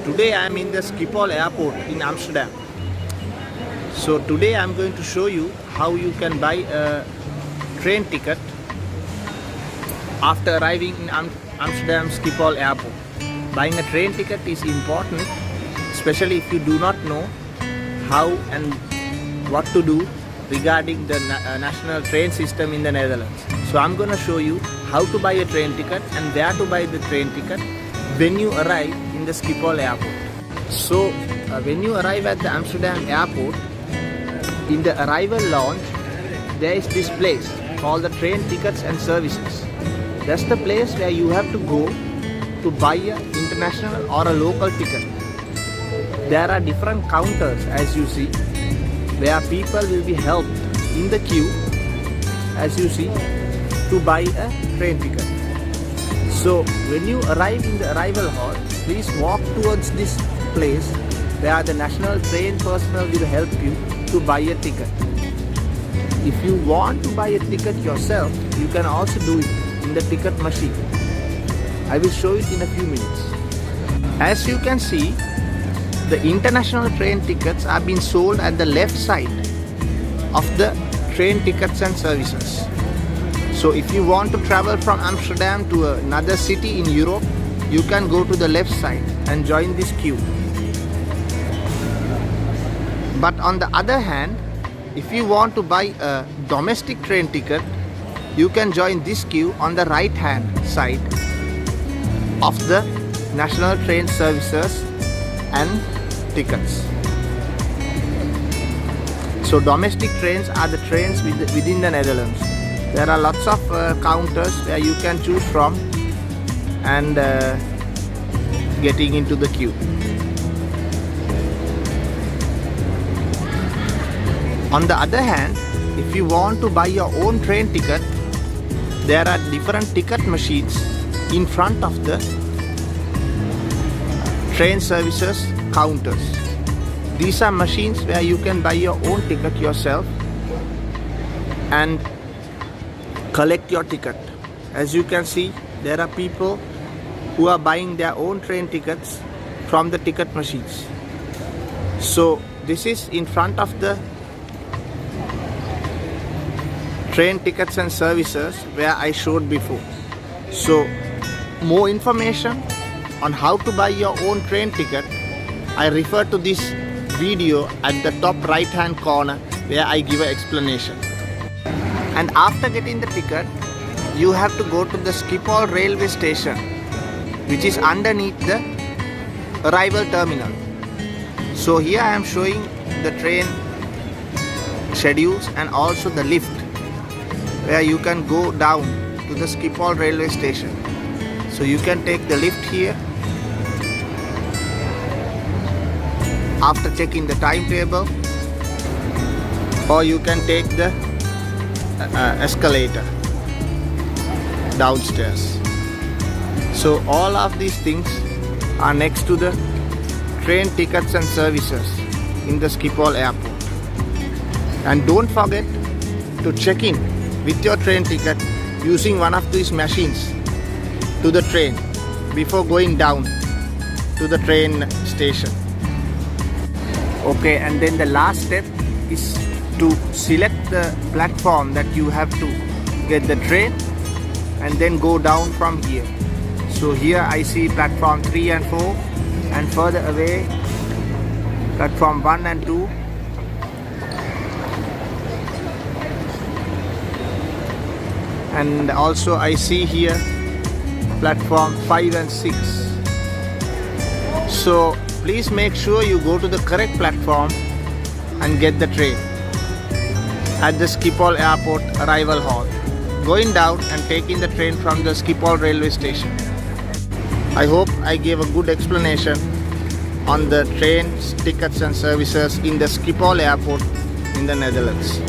Today I am in the Schiphol airport in Amsterdam. So today I am going to show you how you can buy a train ticket after arriving in Amsterdam Schiphol airport. Buying a train ticket is important, especially if you do not know how and what to do regarding the national train system in the Netherlands. So I'm going to show you how to buy a train ticket and where to buy the train ticket when you arrive in the Schiphol airport. So when you arrive at the Amsterdam airport, in the arrival lounge there is this place called the train tickets and services. That's the place where you have to go to buy an international or a local ticket. There are different counters, as you see, where people will be helped in the queue, as you see, to buy a train ticket. So when you arrive in the arrival hall, please walk towards this place where the national train personnel will help you to buy a ticket. If you want to buy a ticket yourself, you can also do it in the ticket machine. I will show it in a few minutes. As you can see, the international train tickets are being sold at the left side of the train tickets and services. So if you want to travel from Amsterdam to another city in Europe, you can go to the left side and join this queue. But on the other hand, if you want to buy a domestic train ticket, you can join this queue on the right hand side of the national train services and tickets. So domestic trains are the trains within the Netherlands. There are lots of counters where you can choose from and getting into the queue. On the other hand, if you want to buy your own train ticket, there are different ticket machines in front of the train services counters. These are machines where you can buy your own ticket yourself and collect your ticket. As you can see, there are people who are buying their own train tickets from the ticket machines. So this is in front of the train tickets and services where I showed before. So more information on how to buy your own train ticket, I refer to this video at the top right hand corner where I give an explanation. And after getting the ticket, you have to go to the Schiphol railway station, which is underneath the arrival terminal. So here I am showing the train schedules and also the lift where you can go down to the Schiphol railway station. So you can take the lift here after checking the timetable, or you can take the escalator downstairs. So all of these things are next to the train tickets and services in the Schiphol airport. And don't forget to check in with your train ticket using one of these machines to the train before going down to the train station. Okay, and then the last step is to select the platform that you have to get the train and then go down from here. So here I see platform 3 and 4, and further away platform 1 and 2. And also I see here platform 5 and 6. So please make sure you go to the correct platform and get the train at the Schiphol airport arrival hall, going down and taking the train from the Schiphol railway station. I hope I gave a good explanation on the train tickets and services in the Schiphol airport in the Netherlands.